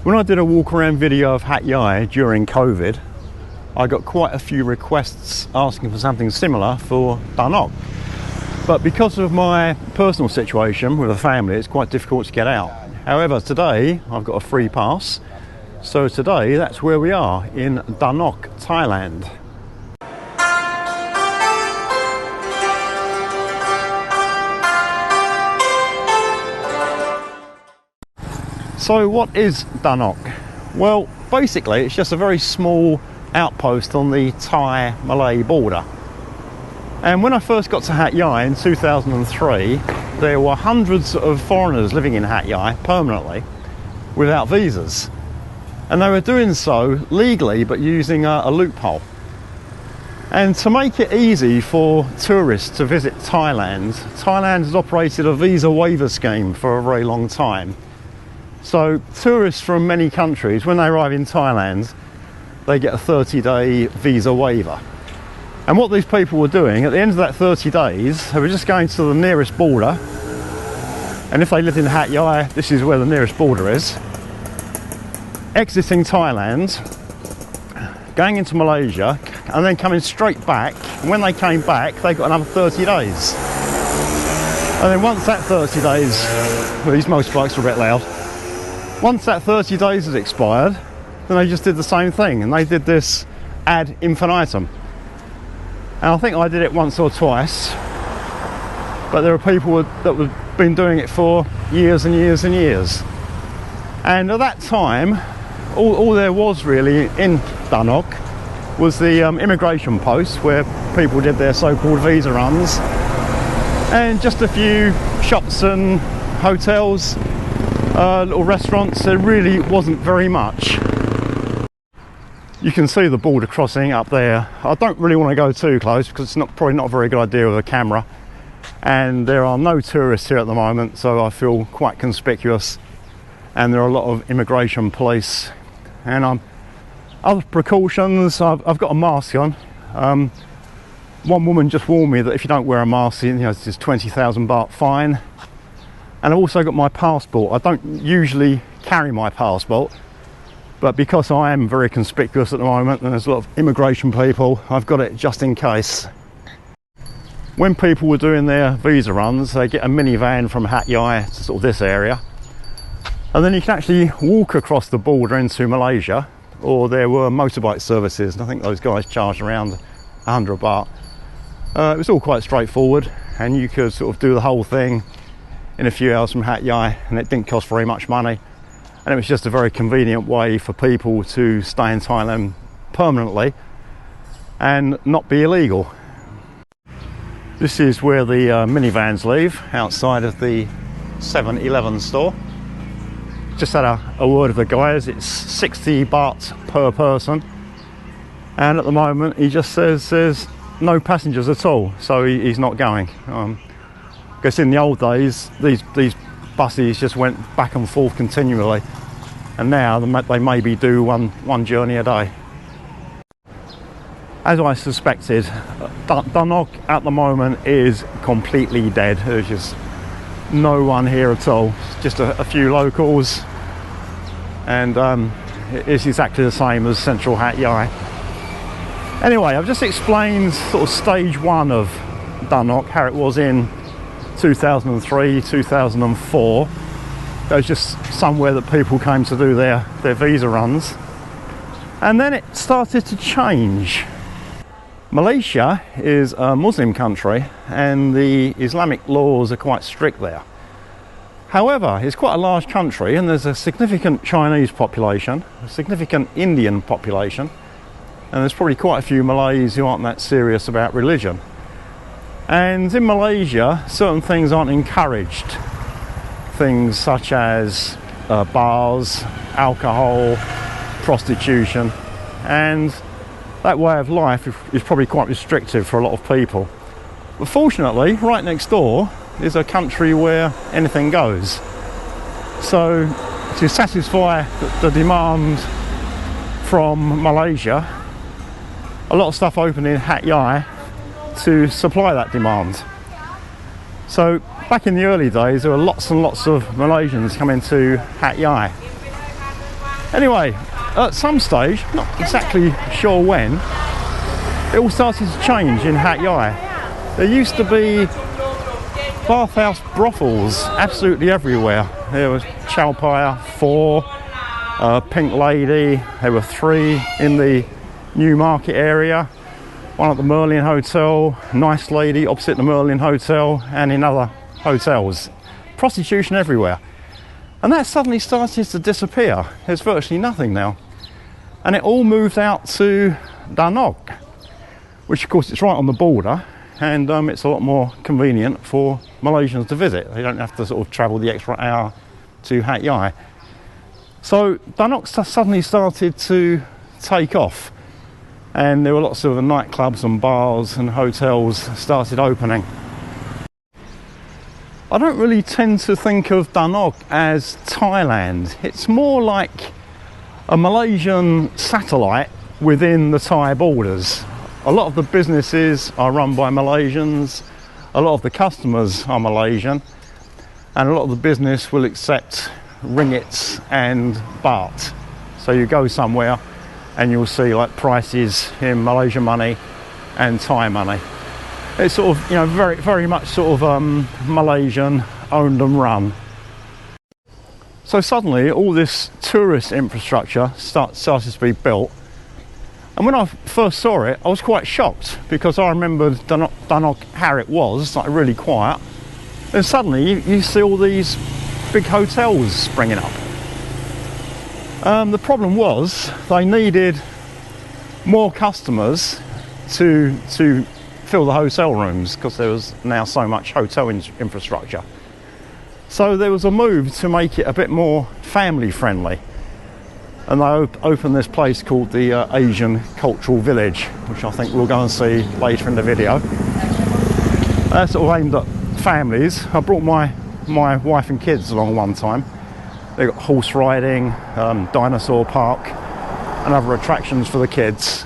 When I did a walk around video of Hat Yai during COVID, I got quite a few requests asking for something similar for Dannok. But because of my personal situation with a family, it's quite difficult to get out. However, today I've got a free pass. So today that's where we are, in Dannok, Thailand. So what is Dannok? Well, basically it's just a very small outpost on the Thai-Malay border. And when I first got to Hat Yai in 2003, there were hundreds of foreigners living in Hat Yai permanently without visas. And they were doing so legally but using a loophole. And to make it easy for tourists to visit Thailand, Thailand has operated a visa waiver scheme for a very long time. So tourists from many countries, when they arrive in Thailand, they get a 30-day visa waiver. And what these people were doing, at the end of that 30 days, they were just going to the nearest border. And if they lived in Hat Yai, this is where the nearest border is. Exiting Thailand, going into Malaysia, and then coming straight back. And when they came back, they got another 30 days. And then once that 30 days, well, these motorbikes are a bit loud. Once that 30 days has expired, then they just did the same thing, and they did this ad infinitum. And I think I did it once or twice, but there are people that have been doing it for years and years and years. And at that time, all there was really in Dannok was the immigration post where people did their so-called visa runs, and just a few shops and hotels, little restaurants. There really wasn't very much. You can see the border crossing up there. I don't really want to go too close because it's probably not a very good idea with a camera. And there are no tourists here at the moment, so I feel quite conspicuous. And there are a lot of immigration police. And other precautions, I've got a mask on. One woman just warned me that if you don't wear a mask, it's just 20,000 baht fine. And I've also got my passport. I don't usually carry my passport, but because I am very conspicuous at the moment and there's a lot of immigration people, I've got it just in case. When people were doing their visa runs, they get a minivan from Hat Yai to sort of this area, and then you can actually walk across the border into Malaysia, or there were motorbike services, and I think those guys charged around 100 baht. It was all quite straightforward, and you could sort of do the whole thing in a few hours from Hat Yai, and it didn't cost very much money. And it was just a very convenient way for people to stay in Thailand permanently and not be illegal. This is where the minivans leave, outside of the 7-Eleven store. Just had a word with the guys. It's 60 baht per person, and at the moment he just says there's no passengers at all, so he's not going. I guess in the old days these buses just went back and forth continually, and now they maybe do one journey a day. As I suspected, Dannok at the moment is completely dead. There's just no one here at all. It's just a few locals, and it's exactly the same as central Hat Yai. Anyway, I've just explained sort of stage one of Dannok, how it was in 2003, 2004. It was just somewhere that people came to do their visa runs. And then it started to change. Malaysia is a Muslim country and the Islamic laws are quite strict there. However, it's quite a large country and there's a significant Chinese population, a significant Indian population, and there's probably quite a few Malays who aren't that serious about religion. And in Malaysia, certain things aren't encouraged. Things such as bars, alcohol, prostitution, and that way of life is probably quite restrictive for a lot of people. But fortunately, right next door is a country where anything goes. So to satisfy the demand from Malaysia, a lot of stuff opened in Hat Yai to supply that demand. So back in the early days, there were lots and lots of Malaysians coming to Hat Yai. Anyway, at some stage, not exactly sure when, it all started to change in Hat Yai. There used to be bathhouse brothels absolutely everywhere. There was Chow Paya, 4, Pink Lady, there were 3 in the New Market area, one at the Merlin Hotel, Nice Lady opposite the Merlin Hotel, and in other hotels. Prostitution everywhere. And that suddenly started to disappear. There's virtually nothing now. And it all moved out to Dannok, which of course it's right on the border, and it's a lot more convenient for Malaysians to visit. They don't have to sort of travel the extra hour to Hat Yai. So Dannok suddenly started to take off, and there were lots of nightclubs and bars and hotels started opening. I don't really tend to think of Dannok as Thailand. It's more like a Malaysian satellite within the Thai borders. A lot of the businesses are run by Malaysians, a lot of the customers are Malaysian, and a lot of the business will accept ringgits and baht. So you go somewhere and you'll see like prices in Malaysian money and Thai money. It's sort of, you know, very much sort of Malaysian owned and run. So suddenly all this tourist infrastructure started to be built. And when I first saw it, I was quite shocked, because I remembered Dannok how it was, like really quiet. And suddenly you see all these big hotels springing up. The problem was they needed more customers to fill the hotel rooms, because there was now so much hotel infrastructure. So there was a move to make it a bit more family friendly, and they opened this place called the Asian Cultural Village, which I think we'll go and see later in the video. That's sort of aimed at families. I brought my wife and kids along one time. They got horse riding, dinosaur park, and other attractions for the kids.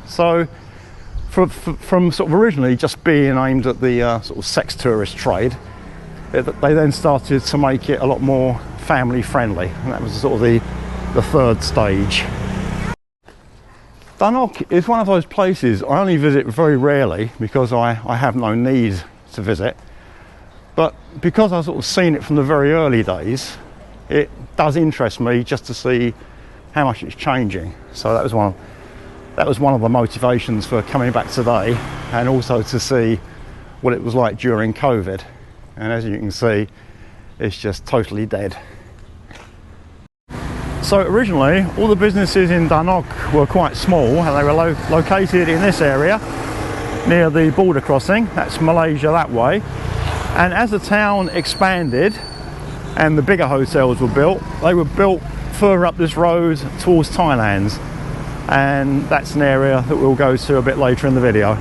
So from sort of originally just being aimed at the sort of sex tourist trade, they then started to make it a lot more family friendly, and that was sort of the third stage. Dannok is one of those places I only visit very rarely, because I have no need to visit, but because I've sort of seen it from the very early days, it does interest me just to see how much it's changing. So that was one of the motivations for coming back today, and also to see what it was like during COVID. And as you can see, it's just totally dead. So originally all the businesses in Dannok were quite small, and they were located in this area near the border crossing. That's Malaysia that way. And as the town expanded and the bigger hotels were built, they were built further up this road towards Thailand. And that's an area that we'll go to a bit later in the video.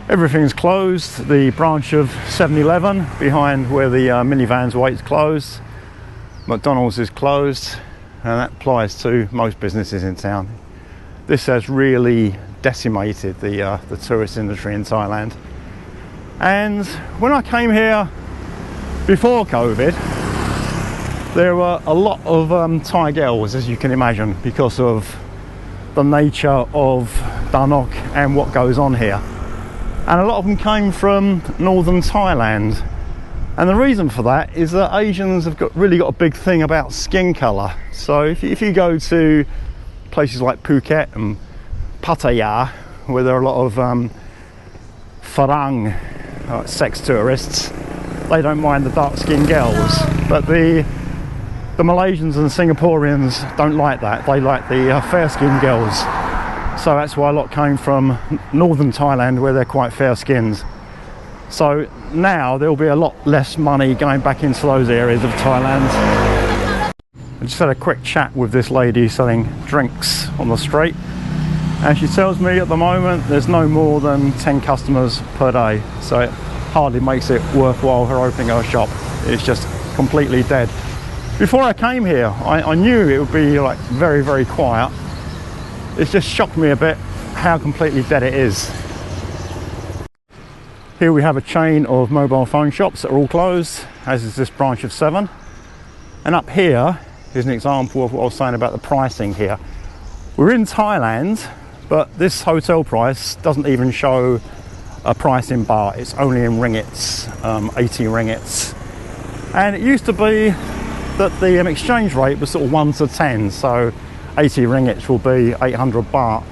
Everything's closed. The branch of 7-Eleven behind where the minivans wait is closed. McDonald's is closed, and that applies to most businesses in town. This has really decimated the tourist industry in Thailand. And when I came here before COVID, there were a lot of Thai girls, as you can imagine, because of the nature of Dannok and what goes on here. And a lot of them came from northern Thailand. And the reason for that is that Asians have really got a big thing about skin colour. So if you go to places like Phuket and Pattaya, where there are a lot of farang sex tourists, they don't mind the dark-skinned girls. But the Malaysians and Singaporeans don't like that. They like the fair-skinned girls. So that's why a lot came from northern Thailand, where they're quite fair-skinned. So now there'll be a lot less money going back into those areas of Thailand. I just had a quick chat with this lady selling drinks on the street, and she tells me at the moment there's no more than 10 customers per day. So it hardly makes it worthwhile her opening her shop. It's just completely dead. Before I came here, I knew it would be like very quiet. It's just shocked me a bit how completely dead it is. Here we have a chain of mobile phone shops that are all closed, as is this branch of 7. And up here is an example of what I was saying about the pricing here. We're in Thailand, but this hotel price doesn't even show a price in baht. It's only in ringgits, 80 ringgits. And it used to be that the exchange rate was sort of 1 to 10, so 80 ringgits will be 800 baht.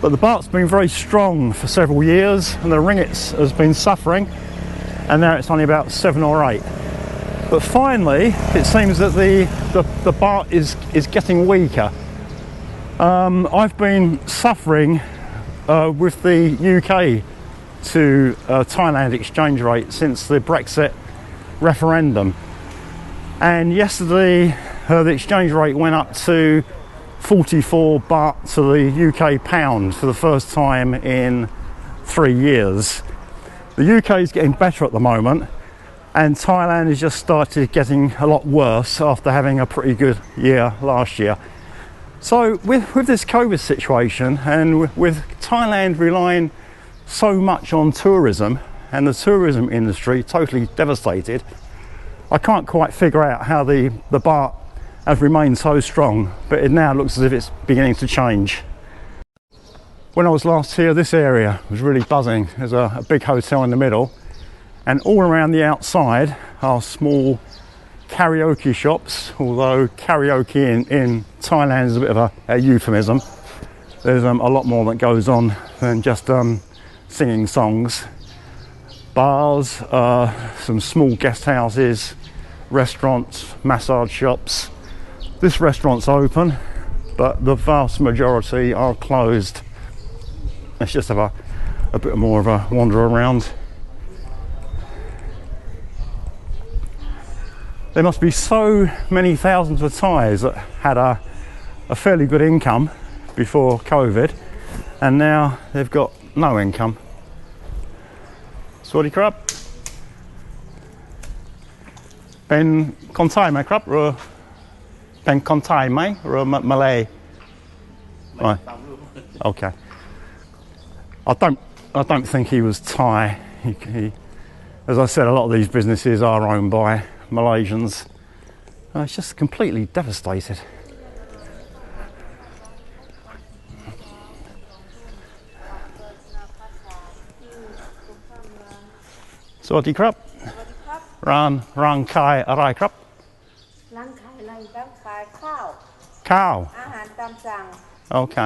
But the baht's been very strong for several years, and the ringgits has been suffering, and now it's only about 7 or 8. But finally, it seems that the baht is getting weaker. I've been suffering with the UK to Thailand exchange rate since the Brexit referendum. And yesterday, the exchange rate went up to 44 baht to the UK pound for the first time in 3 years. The UK is getting better at the moment, and Thailand has just started getting a lot worse after having a pretty good year last year. So with this COVID situation, and with Thailand relying so much on tourism, and the tourism industry totally devastated, I can't quite figure out how the baht has remained so strong, but it now looks as if it's beginning to change. When I was last here, this area was really buzzing. There's a big hotel in the middle, and all around the outside are small karaoke shops, although karaoke in Thailand is a bit of a euphemism. There's a lot more that goes on than just singing songs. Bars, some small guest houses, restaurants, massage shops. This restaurant's open, but the vast majority are closed. Let's just have a bit more of a wander around. There must be so many thousands of Thais that had a fairly good income before COVID, and now they've got no income. Swaddy crab. เป็นคนไทยไหมครับหรือเป็นคนไทยไหมหรือมาเลย์ Okay. I don't think he was Thai. As I said, a lot of these businesses are owned by Malaysians. It's just completely devastated. Swaddy crab. ร้านขายอะไรครับร้านขายอะไรร้านขายข้าวอาหารตามสั่งโอเค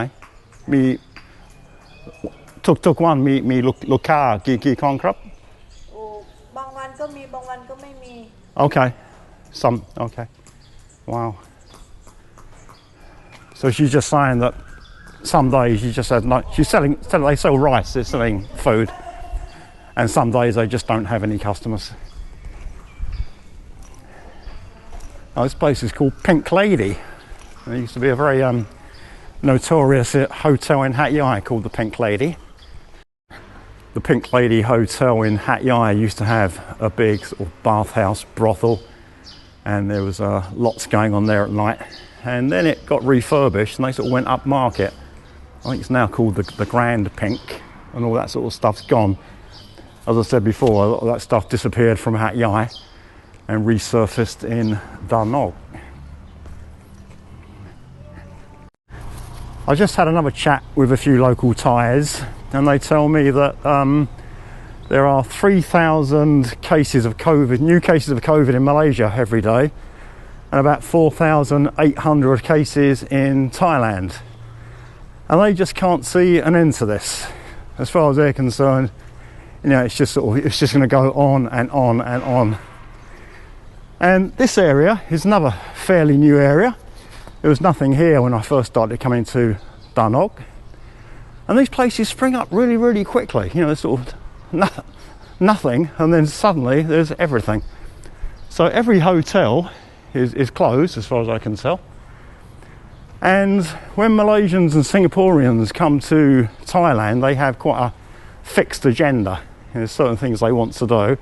มีทุกวันมีลูกค้ากี่คนครับโอ้บางวันก็มีบางวันก็ไม่มี Okay okay wow so she's just saying that some days she just said no, she's selling they sell rice, they're selling food, and some days they just don't have any customers. This place is called Pink Lady. There used to be a very notorious hotel in Hat Yai called the Pink Lady. The Pink Lady Hotel in Hat Yai used to have a big sort of bathhouse brothel, and there was lots going on there at night. And then it got refurbished and they sort of went up market. I think it's now called the Grand Pink, and all that sort of stuff's gone. As I said before, a lot of that stuff disappeared from Hat Yai and resurfaced in Dannok. I just had another chat with a few local Thais, and they tell me that there are 3,000 cases of COVID, new cases of COVID in Malaysia every day, and about 4,800 cases in Thailand. And they just can't see an end to this. As far as they're concerned, you know, it's just going to go on and on and on. And this area is another fairly new area. There was nothing here when I first started coming to Dannok. And these places spring up really, really quickly. You know, there's sort of nothing, and then suddenly there's everything. So every hotel is closed, as far as I can tell. And when Malaysians and Singaporeans come to Thailand, they have quite a fixed agenda. There's certain things they want to do.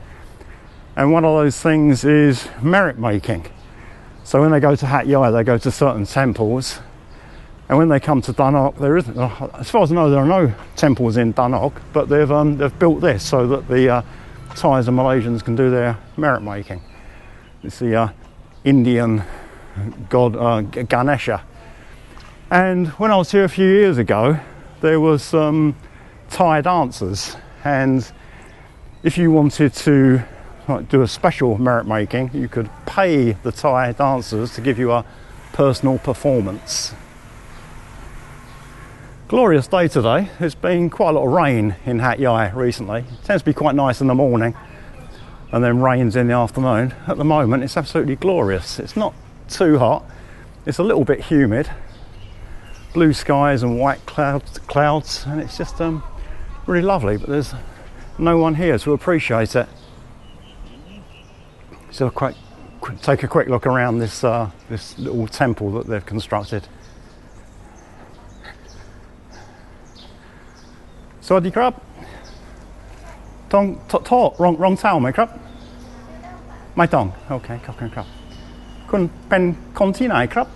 And one of those things is merit making. So when they go to Hat Yai, they go to certain temples. And when they come to Dannok, there isn't, as far as I know, there are no temples in Dannok, but they've built this so that the Thais and Malaysians can do their merit making. It's the Indian god Ganesha. And when I was here a few years ago, there was some Thai dancers, and if you wanted to do a special merit making, you could pay the Thai dancers to give you a personal performance. Glorious day today. There's been quite a lot of rain in Hat Yai recently. It tends to be quite nice in the morning and then rains in the afternoon. At the moment it's absolutely glorious. It's not too hot, it's a little bit humid, blue skies and white clouds, and it's just really lovely, but there's no one here to appreciate it. So take a quick look around this this little temple that they've constructed. Sawasdee krab. Tong to rong tao mai krab. Mai tong. Okay, khop khun krab. Kun pen kon ti nai krab.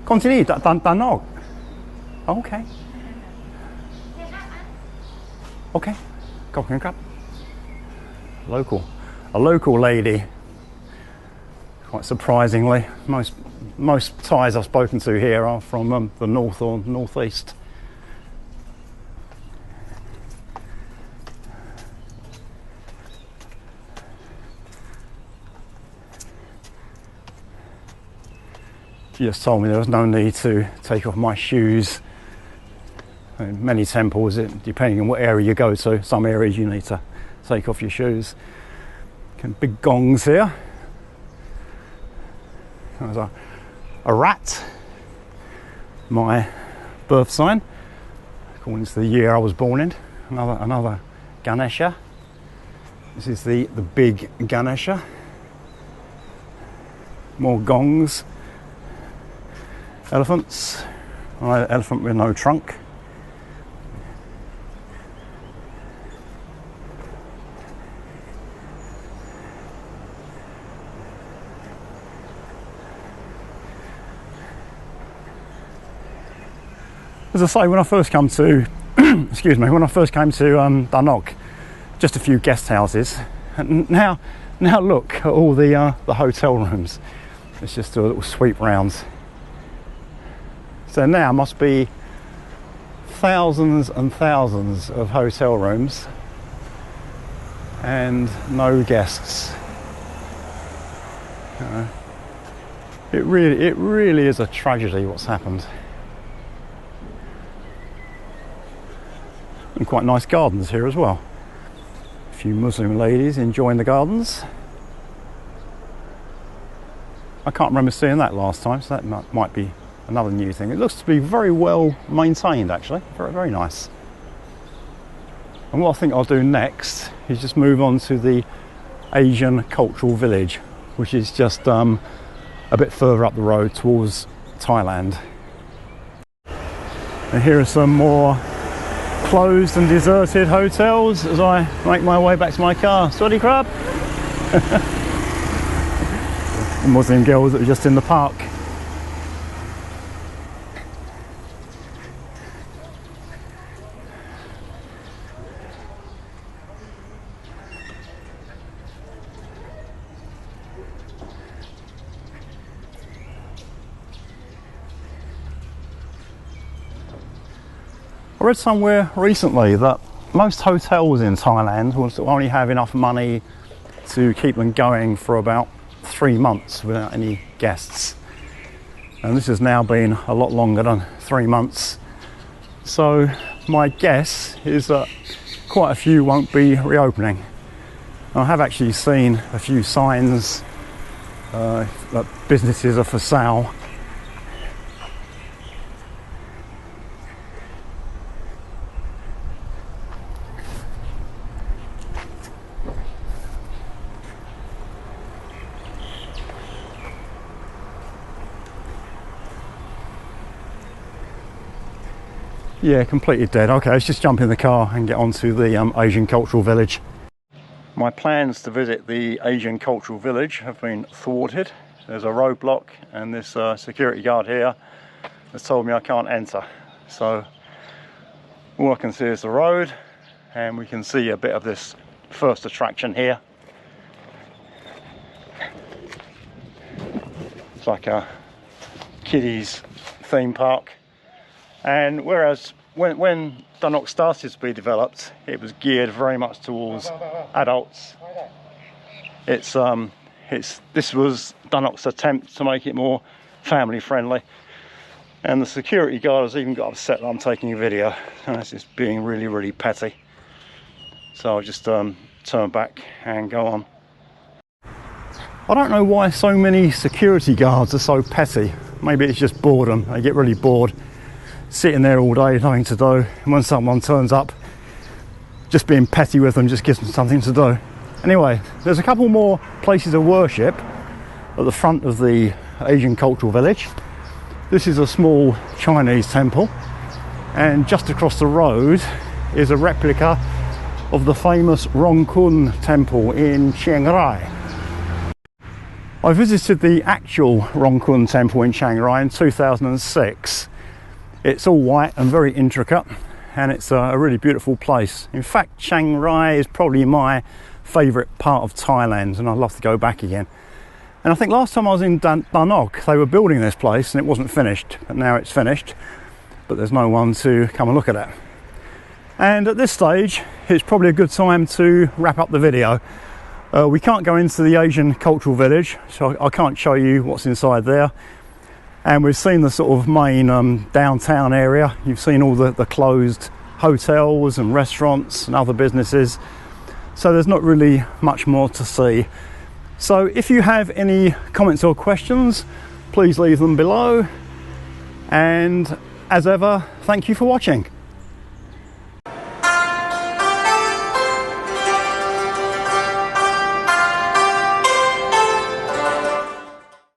Kon ti ni Dannok. Okay. Okay. Khop khun krab. A local lady. Quite surprisingly, most Thais I've spoken to here are from the north or northeast. She just told me there was no need to take off my shoes. In many temples, depending on what area you go to, some areas you need to take off your shoes. Big gongs here. There's a rat, my birth sign, according to the year I was born in. Another Ganesha. This is the big Ganesha. More gongs. Elephants. Elephant with no trunk. As I say, when I first came to Dannok, just a few guest houses, and now look at all the hotel rooms. Let's just do a little sweep round. So now must be thousands and thousands of hotel rooms and no guests. It really is a tragedy what's happened. And quite nice gardens here as well. A few Muslim ladies enjoying the gardens. I can't remember seeing that last time, so that might be another new thing. It looks to be very well maintained, actually. Very, very nice. And what I think I'll do next is just move on to the Asian cultural village, which is just a bit further up the road towards Thailand. And here are some more closed and deserted hotels as I make my way back to my car. Sawasdee krab. The Muslim girls that were just in the park. I read somewhere recently that most hotels in Thailand will only have enough money to keep them going for about 3 months without any guests. And this has now been a lot longer than 3 months. So my guess is that quite a few won't be reopening. And I have actually seen a few signs that businesses are for sale. Yeah, completely dead. Okay, let's just jump in the car and get onto the Asian cultural village. My plans to visit the Asian cultural village have been thwarted. There's a roadblock and this security guard here has told me I can't enter. So all I can see is the road, and we can see a bit of this first attraction here. looks like a kiddies theme park. And whereas when Dannok started to be developed, it was geared very much towards adults. This was Dannok's attempt to make it more family friendly. And the security guard has even got upset that I'm taking a video, and that's just being really, really petty. So I'll just turn back and go on. I don't know why so many security guards are so petty. Maybe it's just boredom. They get really bored sitting there all day, nothing to do. And when someone turns up, just being petty with them just gives them something to do. Anyway, there's a couple more places of worship at the front of the Asian Cultural Village. This is a small Chinese temple, and just across the road is a replica of the famous Rong Kun temple in Chiang Rai. I visited the actual Rong Kun temple in Chiang Rai in 2006. It's all white and very intricate, and it's a really beautiful place. In fact, Chiang Rai is probably my favourite part of Thailand, and I'd love to go back again. And I think last time I was in Dannok, they were building this place and it wasn't finished, but now it's finished, but there's no one to come and look at it. And at this stage, it's probably a good time to wrap up the video. We can't go into the Asian Cultural Village, so I can't show you what's inside there. And we've seen the sort of main downtown area. You've seen all the closed hotels and restaurants and other businesses. So there's not really much more to see. So if you have any comments or questions, please leave them below. And as ever, thank you for watching.